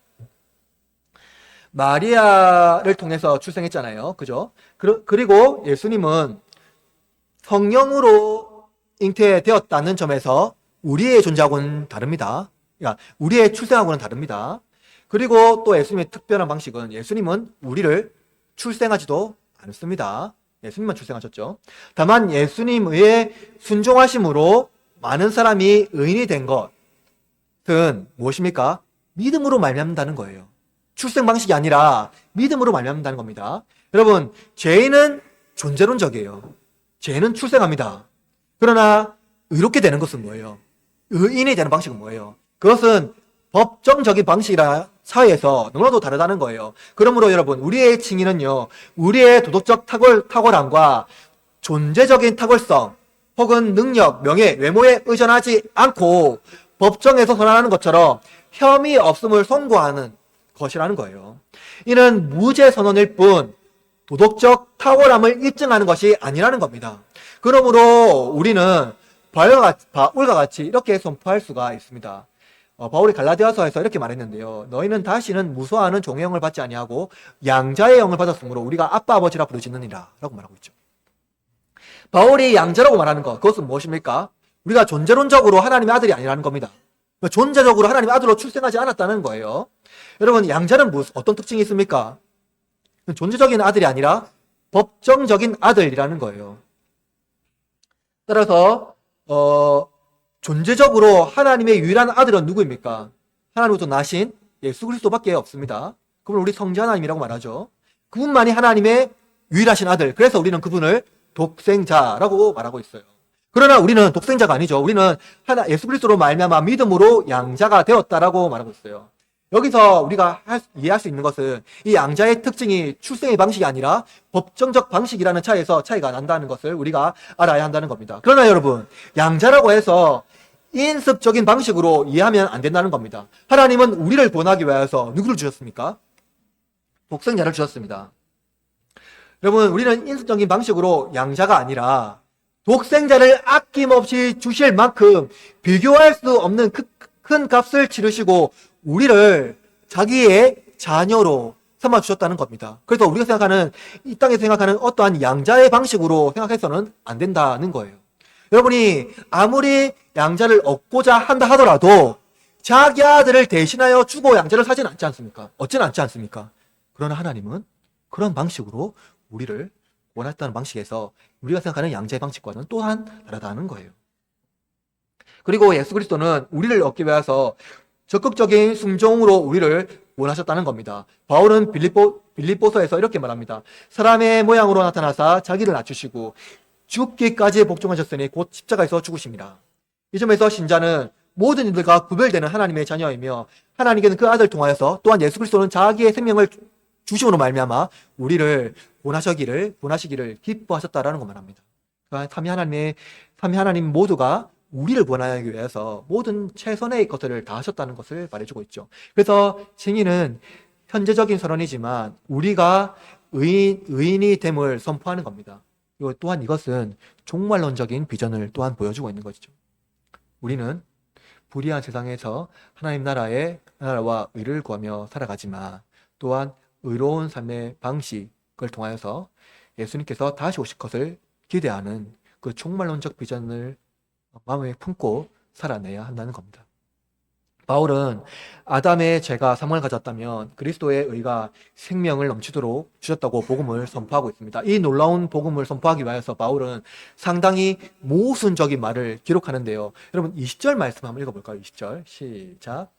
마리아를 통해서 출생했잖아요. 그죠? 그리고 예수님은 성령으로 잉태되었다는 점에서 우리의 존재하고는 다릅니다. 그러니까 우리의 출생하고는 다릅니다. 그리고 또 예수님의 특별한 방식은 예수님은 우리를 출생하지도 않습니다. 예수님만 출생하셨죠. 다만 예수님의 순종하심으로 많은 사람이 의인이 된 것은 무엇입니까? 믿음으로 말미암는다는 거예요. 출생 방식이 아니라 믿음으로 말미암는다는 겁니다. 여러분, 죄인은 존재론적이에요. 죄는 출생합니다. 그러나 의롭게 되는 것은 뭐예요? 의인이 되는 방식은 뭐예요? 그것은 법정적인 방식이라 사회에서 너무나도 다르다는 거예요. 그러므로 여러분, 우리의 칭의는요, 우리의 도덕적 탁월함과 존재적인 탁월성 혹은 능력, 명예, 외모에 의존하지 않고 법정에서 선언하는 것처럼 혐의 없음을 선고하는 것이라는 거예요. 이는 무죄 선언일 뿐 도덕적 탁월함을 입증하는 것이 아니라는 겁니다. 그러므로 우리는 바울과 같이 이렇게 선포할 수가 있습니다. 바울이 갈라디아서에서 이렇게 말했는데요. 너희는 다시는 무소하는 종의 영을 받지 아니하고 양자의 영을 받았으므로 우리가 아빠 아버지라 부르짖느니라 라고 말하고 있죠. 바울이 양자라고 말하는 것, 그것은 무엇입니까? 우리가 존재론적으로 하나님의 아들이 아니라는 겁니다. 존재적으로 하나님의 아들로 출생하지 않았다는 거예요. 여러분, 양자는 어떤 특징이 있습니까? 존재적인 아들이 아니라 법정적인 아들이라는 거예요. 따라서 존재적으로 하나님의 유일한 아들은 누구입니까? 하나님으로부터 나신 예수 그리스도밖에 없습니다. 그분을 우리 성자 하나님이라고 말하죠. 그분만이 하나님의 유일하신 아들. 그래서 우리는 그분을 독생자라고 말하고 있어요. 그러나 우리는 독생자가 아니죠. 우리는 예수 그리스도로 말미암아 믿음으로 양자가 되었다라고 말하고 있어요. 여기서 우리가 이해할 수 있는 것은 이 양자의 특징이 출생의 방식이 아니라 법정적 방식이라는 차이가 난다는 것을 우리가 알아야 한다는 겁니다. 그러나 여러분, 양자라고 해서 인습적인 방식으로 이해하면 안 된다는 겁니다. 하나님은 우리를 구원하기 위해서 누구를 주셨습니까? 독생자를 주셨습니다. 여러분, 우리는 인습적인 방식으로 양자가 아니라 독생자를 아낌없이 주실 만큼 비교할 수 없는 큰 값을 치르시고 우리를 자기의 자녀로 삼아주셨다는 겁니다. 그래서 우리가 생각하는, 이 땅에서 생각하는 어떠한 양자의 방식으로 생각해서는 안 된다는 거예요. 여러분이 아무리 양자를 얻고자 한다 하더라도 자기 아들을 대신하여 주고 양자를 사지는 않지 않습니까? 얻지는 않지 않습니까? 그러나 하나님은 그런 방식으로 우리를 원했다는 방식에서 우리가 생각하는 양자의 방식과는 또한 다르다는 거예요. 그리고 예수 그리스도는 우리를 얻기 위해서 적극적인 순종으로 우리를 원하셨다는 겁니다. 바울은 빌립보서에서 이렇게 말합니다. 사람의 모양으로 나타나사 자기를 낮추시고 죽기까지 복종하셨으니 곧 십자가에서 죽으십니다. 이 점에서 신자는 모든 이들과 구별되는 하나님의 자녀이며 하나님께는 그 아들을 통하여서 또한 예수 그리스도는 자기의 생명을 주심으로 말미암아 우리를 구원하시기를 기뻐하셨다라는 것만 합니다. 그러니까 삼위 하나님 모두가 우리를 구원하기 위해서 모든 최선의 것들을 다 하셨다는 것을 말해주고 있죠. 그래서 증인은 현재적인 선언이지만 우리가 의인이 됨을 선포하는 겁니다. 그리고 또한 이것은 종말론적인 비전을 또한 보여주고 있는 것이죠. 우리는 불의한 세상에서 하나님 나라와 의를 구하며 살아가지만 또한 의로운 삶의 방식을 통하여서 예수님께서 다시 오실 것을 기대하는 그 종말론적 비전을 마음에 품고 살아내야 한다는 겁니다. 바울은 아담의 죄가 사망을 가졌다면 그리스도의 의가 생명을 넘치도록 주셨다고 복음을 선포하고 있습니다. 이 놀라운 복음을 선포하기 위해서 바울은 상당히 모순적인 말을 기록하는데요. 여러분 20절 말씀 한번 읽어볼까요? 20절 시작.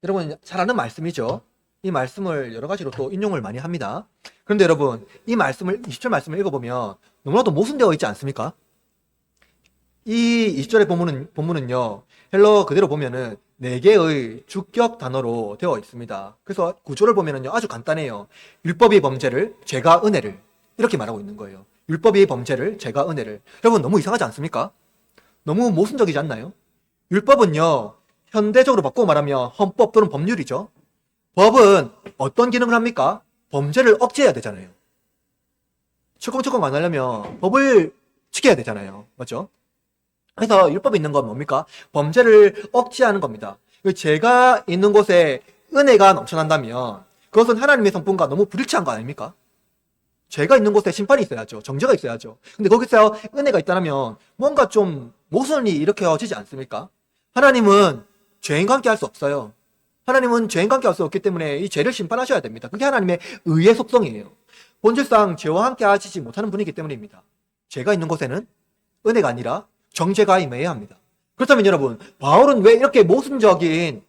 여러분 잘 아는 말씀이죠. 이 말씀을 여러 가지로 또 인용을 많이 합니다. 그런데 여러분 이 말씀을 20절 말씀을 읽어보면 너무나도 모순되어 있지 않습니까? 이 20절의 본문은요 헬러 그대로 보면은 4개의 주격 단어로 되어 있습니다. 그래서 구조를 보면은요 아주 간단해요. 율법이 범죄를, 죄가 은혜를 이렇게 말하고 있는 거예요. 율법이 범죄를, 죄가 은혜를. 여러분 너무 이상하지 않습니까? 너무 모순적이지 않나요? 율법은요 현대적으로 바꾸고 말하면 헌법 또는 법률이죠. 법은 어떤 기능을 합니까? 범죄를 억제해야 되잖아요. 철컹철컹 안 하려면 법을 지켜야 되잖아요. 맞죠? 그래서 율법에 있는 건 뭡니까? 범죄를 억제하는 겁니다. 죄가 있는 곳에 은혜가 넘쳐난다면 그것은 하나님의 성품과 너무 불일치한 거 아닙니까? 죄가 있는 곳에 심판이 있어야죠. 정죄가 있어야죠. 근데 거기서 은혜가 있다면 뭔가 좀 모순이 일으켜지지 않습니까? 하나님은 죄인과 함께 할 수 없어요. 하나님은 죄인과 함께 할 수 없기 때문에 이 죄를 심판하셔야 됩니다. 그게 하나님의 의의 속성이에요. 본질상 죄와 함께 하시지 못하는 분이기 때문입니다. 죄가 있는 곳에는 은혜가 아니라 정죄가 임해야 합니다. 그렇다면 여러분, 바울은 왜 이렇게 모순적으로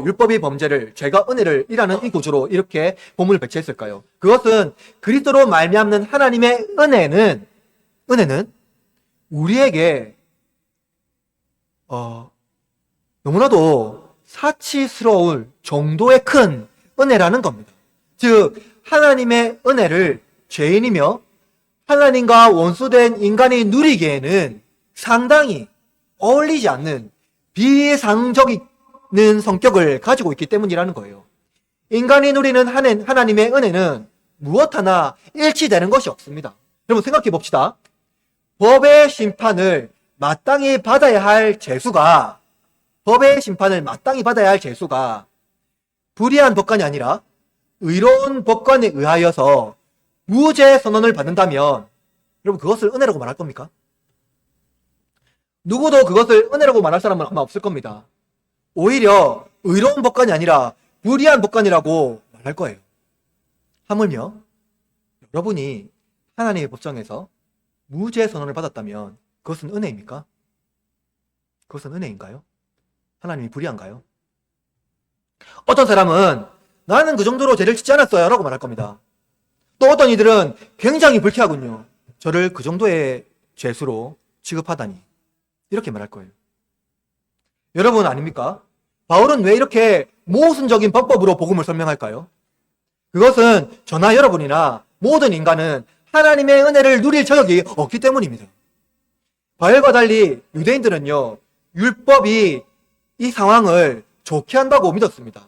율법의 범죄를 죄가 은혜를 일하는 이 구조로 이렇게 본문을 배치했을까요? 그것은 그리스도로 말미암는 하나님의 은혜는 우리에게 너무나도 사치스러울 정도의 큰 은혜라는 겁니다. 즉 하나님의 은혜를 죄인이며 하나님과 원수된 인간이 누리기에는 상당히 어울리지 않는 비상적인 성격을 가지고 있기 때문이라는 거예요. 인간이 누리는 하나님의 은혜는 무엇 하나 일치되는 것이 없습니다. 여러분 생각해 봅시다. 법의 심판을 마땅히 받아야 할 죄수가 불의한 법관이 아니라 의로운 법관에 의하여서 무죄 선언을 받는다면 여러분 그것을 은혜라고 말할 겁니까? 누구도 그것을 은혜라고 말할 사람은 아마 없을 겁니다. 오히려 의로운 법관이 아니라 불의한 법관이라고 말할 거예요. 하물며 여러분이 하나님의 법정에서 무죄 선언을 받았다면 그것은 은혜입니까? 그것은 은혜인가요? 하나님이 불의한가요? 어떤 사람은 나는 그 정도로 죄를 짓지 않았어요 라고 말할 겁니다. 또 어떤 이들은 굉장히 불쾌하군요. 저를 그 정도의 죄수로 취급하다니 이렇게 말할 거예요. 여러분 아닙니까? 바울은 왜 이렇게 모순적인 방법으로 복음을 설명할까요? 그것은 저나 여러분이나 모든 인간은 하나님의 은혜를 누릴 자격이 없기 때문입니다. 바울과 달리 유대인들은요, 율법이 이 상황을 좋게 한다고 믿었습니다.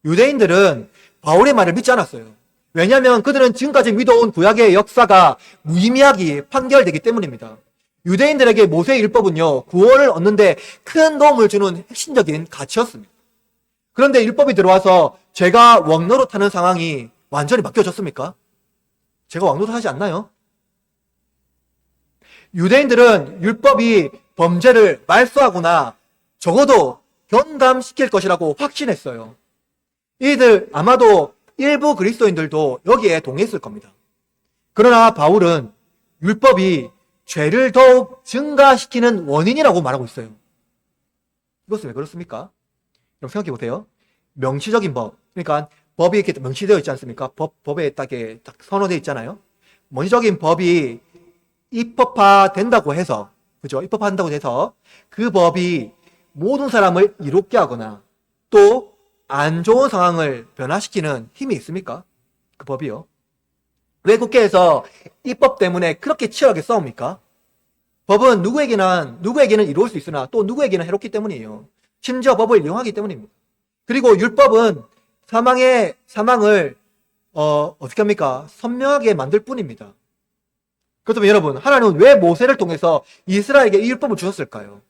유대인들은 바울의 말을 믿지 않았어요. 왜냐하면 그들은 지금까지 믿어온 구약의 역사가 무의미하게 판결되기 때문입니다. 유대인들에게 모세의 율법은요, 구원을 얻는데 큰 도움을 주는 핵심적인 가치였습니다. 그런데 율법이 들어와서 죄가 왕노릇하는 상황이 완전히 바뀌어졌습니까? 죄가 왕노릇하지 않나요? 유대인들은 율법이 범죄를 말소하거나 적어도 경감시킬 것이라고 확신했어요. 이들 아마도 일부 그리스도인들도 여기에 동의했을 겁니다. 그러나 바울은 율법이 죄를 더욱 증가시키는 원인이라고 말하고 있어요. 이것은 왜 그렇습니까? 그럼 생각해 보세요. 명시적인 법, 그러니까 법이 이렇게 명시되어 있지 않습니까? 법에 딱 선언되어 있잖아요. 명시적인 법이 입법화된다고 해서, 그죠? 입법화된다고 해서 그 법이 모든 사람을 이롭게 하거나 또 안 좋은 상황을 변화시키는 힘이 있습니까? 그 법이요. 왜 국회에서 입법 때문에 그렇게 치열하게 싸웁니까? 법은 누구에게는 이로울 수 있으나 또 누구에게는 해롭기 때문이에요. 심지어 법을 이용하기 때문입니다. 그리고 율법은 사망을 어떻게 합니까? 선명하게 만들 뿐입니다. 그렇다면 여러분, 하나님은 왜 모세를 통해서 이스라엘에게 이 율법을 주셨을까요?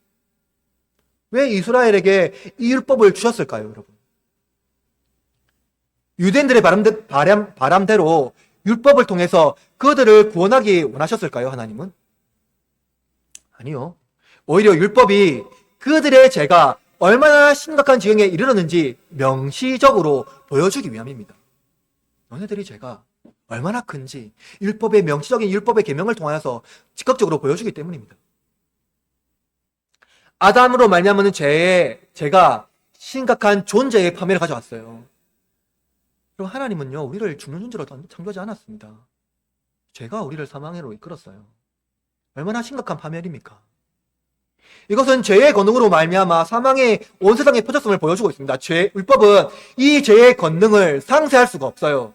왜 이스라엘에게 이 율법을 주셨을까요, 여러분? 유대인들의 바람대로 율법을 통해서 그들을 구원하기 원하셨을까요, 하나님은? 아니요. 오히려 율법이 그들의 죄가 얼마나 심각한 지경에 이르렀는지 명시적으로 보여주기 위함입니다. 너네들이 죄가 얼마나 큰지 명시적인 율법의 계명을 통하여서 즉각적으로 보여주기 때문입니다. 아담으로 말미암은 죄가 심각한 존재의 파멸을 가져왔어요. 그리고 하나님은요, 우리를 죽는 존재로 창조하지 않았습니다. 죄가 우리를 사망으로 이끌었어요. 얼마나 심각한 파멸입니까? 이것은 죄의 권능으로 말미암아 사망의 온 세상에 퍼졌음을 보여주고 있습니다. 율법은 이 죄의 권능을 상쇄할 수가 없어요.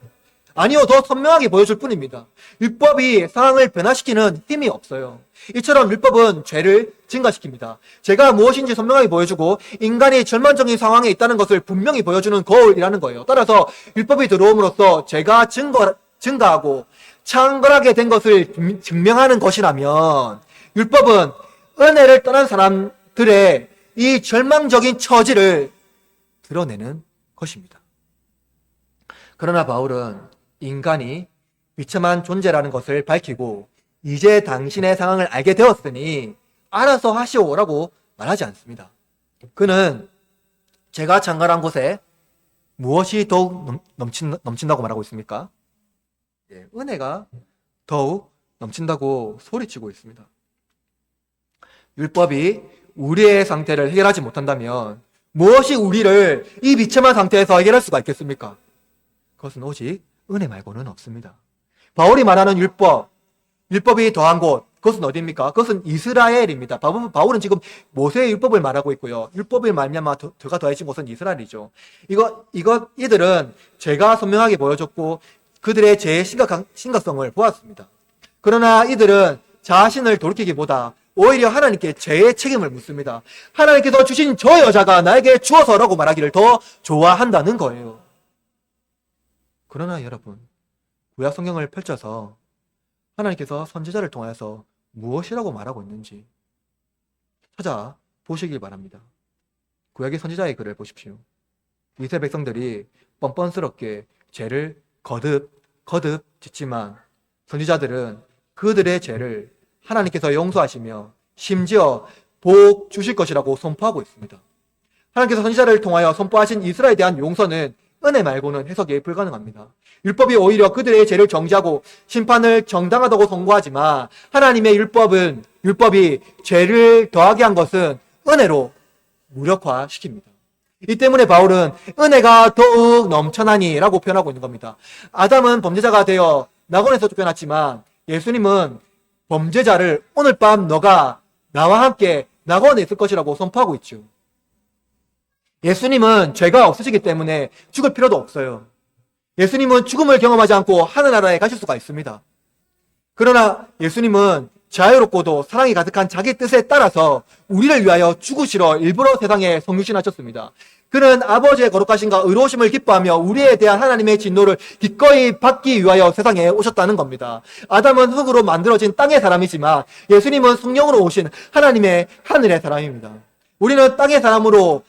아니요, 더 선명하게 보여줄 뿐입니다. 율법이 상황을 변화시키는 힘이 없어요. 이처럼 율법은 죄를 증가시킵니다. 죄가 무엇인지 선명하게 보여주고 인간이 절망적인 상황에 있다는 것을 분명히 보여주는 거울이라는 거예요. 따라서 율법이 들어옴으로써 죄가 증가하고 창궐하게 된 것을 증명하는 것이라면 율법은 은혜를 떠난 사람들의 이 절망적인 처지를 드러내는 것입니다. 그러나 바울은 인간이 비참한 존재라는 것을 밝히고 이제 당신의 상황을 알게 되었으니 알아서 하시오라고 말하지 않습니다. 그는 제가 장가한 곳에 무엇이 더욱 넘친다고 말하고 있습니까? 예, 은혜가 더욱 넘친다고 소리치고 있습니다. 율법이 우리의 상태를 해결하지 못한다면 무엇이 우리를 이 비참한 상태에서 해결할 수가 있겠습니까? 그것은 오직 은혜 말고는 없습니다. 바울이 말하는 율법이 더한 곳, 그것은 어디입니까? 그것은 이스라엘입니다. 바울은 지금 모세의 율법을 말하고 있고요. 율법을 말미암아 더가 더해진 곳은 이스라엘이죠. 이들은 죄가 선명하게 보여졌고 그들의 죄의 심각성을 보았습니다. 그러나 이들은 자신을 돌이키기보다 오히려 하나님께 죄의 책임을 묻습니다. 하나님께서 주신 저 여자가 나에게 주어서라고 말하기를 더 좋아한다는 거예요. 그러나 여러분, 구약 성경을 펼쳐서 하나님께서 선지자를 통하여서 무엇이라고 말하고 있는지 찾아보시길 바랍니다. 구약의 선지자의 글을 보십시오. 이스라엘 백성들이 뻔뻔스럽게 죄를 거듭 짓지만 선지자들은 그들의 죄를 하나님께서 용서하시며 심지어 복 주실 것이라고 선포하고 있습니다. 하나님께서 선지자를 통하여 선포하신 이스라엘에 대한 용서는 은혜 말고는 해석이 불가능합니다. 율법이 오히려 그들의 죄를 정지하고 심판을 정당하다고 선고하지만 하나님의 율법이 죄를 더하게 한 것은 은혜로 무력화시킵니다. 이 때문에 바울은 은혜가 더욱 넘쳐나니 라고 표현하고 있는 겁니다. 아담은 범죄자가 되어 낙원에서 쫓겨났지만 예수님은 범죄자를 오늘 밤 너가 나와 함께 낙원에 있을 것이라고 선포하고 있죠. 예수님은 죄가 없으시기 때문에 죽을 필요도 없어요. 예수님은 죽음을 경험하지 않고 하늘나라에 가실 수가 있습니다. 그러나 예수님은 자유롭고도 사랑이 가득한 자기 뜻에 따라서 우리를 위하여 죽으시러 일부러 세상에 성육신하셨습니다. 그는 아버지의 거룩하심과 의로우심을 기뻐하며 우리에 대한 하나님의 진노를 기꺼이 받기 위하여 세상에 오셨다는 겁니다. 아담은 흙으로 만들어진 땅의 사람이지만 예수님은 성령으로 오신 하나님의 하늘의 사람입니다. 우리는 땅의 사람으로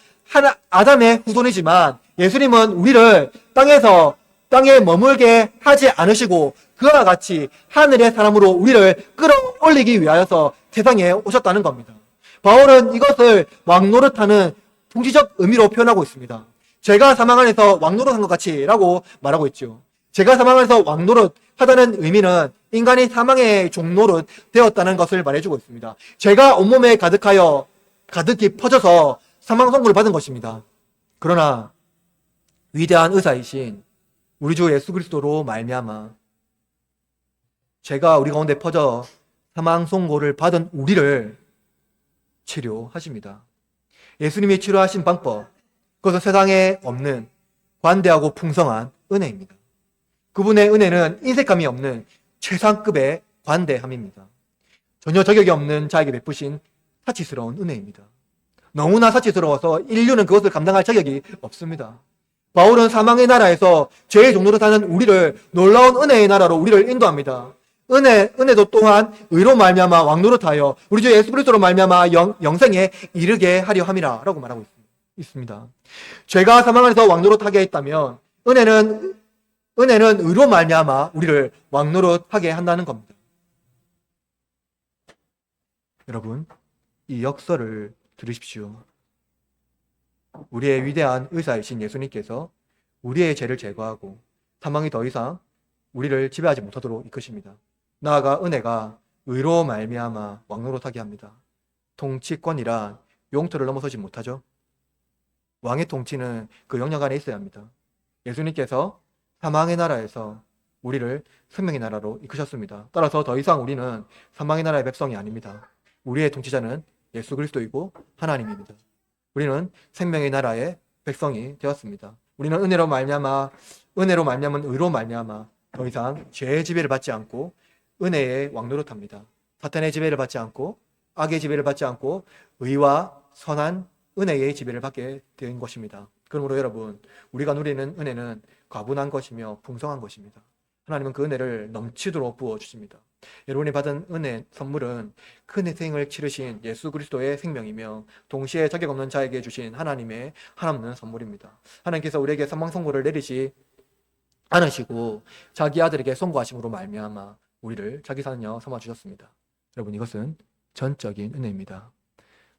아담의 후손이지만 예수님은 우리를 땅에 머물게 하지 않으시고 그와 같이 하늘의 사람으로 우리를 끌어올리기 위하여서 세상에 오셨다는 겁니다. 바울은 이것을 왕노릇하는 통치적 의미로 표현하고 있습니다. 죄가 사망 안에서 왕노릇한 것 같이 라고 말하고 있죠. 죄가 사망 안에서 왕노릇 하다는 의미는 인간이 사망의 종노릇 되었다는 것을 말해주고 있습니다. 죄가 온몸에 가득히 퍼져서 사망 선고를 받은 것입니다. 그러나 위대한 의사이신 우리 주 예수 그리스도로 말미암아 죄가 우리 가운데 퍼져 사망 선고를 받은 우리를 치료하십니다. 예수님이 치료하신 방법, 그것은 세상에 없는 관대하고 풍성한 은혜입니다. 그분의 은혜는 인색함이 없는 최상급의 관대함입니다. 전혀 저격이 없는 자에게 베푸신 사치스러운 은혜입니다. 너무나 사치스러워서 인류는 그것을 감당할 자격이 없습니다. 바울은 사망의 나라에서 죄의 종로로 사는 우리를 놀라운 은혜의 나라로 우리를 인도합니다. 은혜도 또한 의로 말미암아 왕노릇하여 우리 주 예수 그리스도로 말미암아 영생에 이르게 하려 함이라 라고 말하고 있습니다. 죄가 사망 안에서 왕노릇하게 했다면 은혜는 의로 말미암아 우리를 왕노릇하게 한다는 겁니다. 여러분, 이 역설을 들으십시오. 우리의 위대한 의사이신 예수님께서 우리의 죄를 제거하고 사망이 더 이상 우리를 지배하지 못하도록 이끄십니다. 나아가 은혜가 의로 말미암아 왕노릇하게 합니다. 통치권이란 용토를 넘어서지 못하죠. 왕의 통치는 그 영역 안에 있어야 합니다. 예수님께서 사망의 나라에서 우리를 생명의 나라로 이끄셨습니다. 따라서 더 이상 우리는 사망의 나라의 백성이 아닙니다. 우리의 통치자는 예수 그리스도이고 하나님입니다. 우리는 생명의 나라의 백성이 되었습니다. 우리는 은혜로 말미암아 의로 말미암아 더 이상 죄의 지배를 받지 않고 은혜의 왕노릇합니다. 사탄의 지배를 받지 않고 악의 지배를 받지 않고 의와 선한 은혜의 지배를 받게 된 것입니다. 그러므로 여러분, 우리가 누리는 은혜는 과분한 것이며 풍성한 것입니다. 하나님은 그 은혜를 넘치도록 부어주십니다. 여러분이 받은 은혜 선물은 큰 희생을 치르신 예수 그리스도의 생명이며 동시에 자격 없는 자에게 주신 하나님의 한없는 선물입니다. 하나님께서 우리에게 사망 선고를 내리지 않으시고 자기 아들에게 선고하심으로 말미암아 우리를 자기 자녀 삼아 주셨습니다. 여러분, 이것은 전적인 은혜입니다.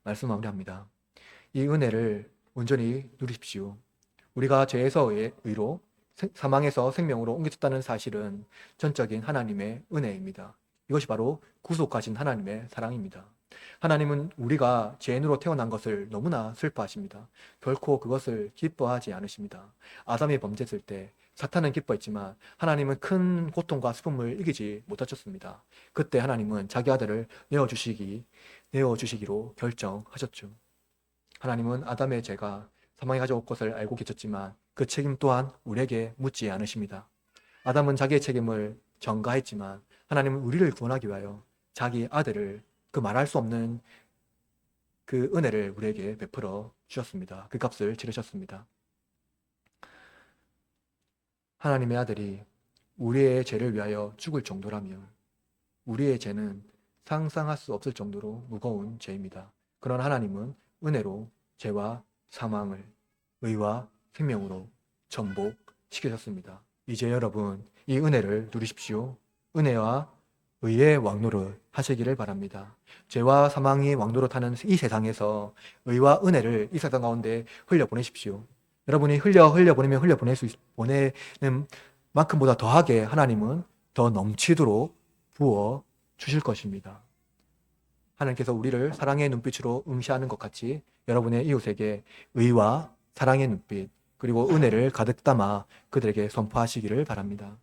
말씀 마무리합니다. 이 은혜를 온전히 누리십시오. 우리가 죄에서 의로, 사망에서 생명으로 옮겨졌다는 사실은 전적인 하나님의 은혜입니다. 이것이 바로 구속하신 하나님의 사랑입니다. 하나님은 우리가 죄인으로 태어난 것을 너무나 슬퍼하십니다. 결코 그것을 기뻐하지 않으십니다. 아담이 범죄했을 때 사탄은 기뻐했지만 하나님은 큰 고통과 슬픔을 이기지 못하셨습니다. 그때 하나님은 자기 아들을 내어주시기로 결정하셨죠. 하나님은 아담의 죄가 사망에 가져올 것을 알고 계셨지만 그 책임 또한 우리에게 묻지 않으십니다. 아담은 자기의 책임을 전가했지만 하나님은 우리를 구원하기 위하여 자기 아들을, 그 말할 수 없는 그 은혜를 우리에게 베풀어 주셨습니다. 그 값을 치르셨습니다. 하나님의 아들이 우리의 죄를 위하여 죽을 정도라면 우리의 죄는 상상할 수 없을 정도로 무거운 죄입니다. 그러나 하나님은 은혜로 죄와 사망을 의와 생명으로 전복시키셨습니다. 이제 여러분 이 은혜를 누리십시오. 은혜와 의의 왕노릇 하시기를 바랍니다. 죄와 사망이 왕노릇하는 이 세상에서 의와 은혜를 이 세상 가운데 흘려보내십시오. 여러분이 흘려보내면 보내는 만큼보다 더하게 하나님은 더 넘치도록 부어 주실 것입니다. 하나님께서 우리를 사랑의 눈빛으로 응시하는 것 같이 여러분의 이웃에게 의와 사랑의 눈빛 그리고 은혜를 가득 담아 그들에게 선포하시기를 바랍니다.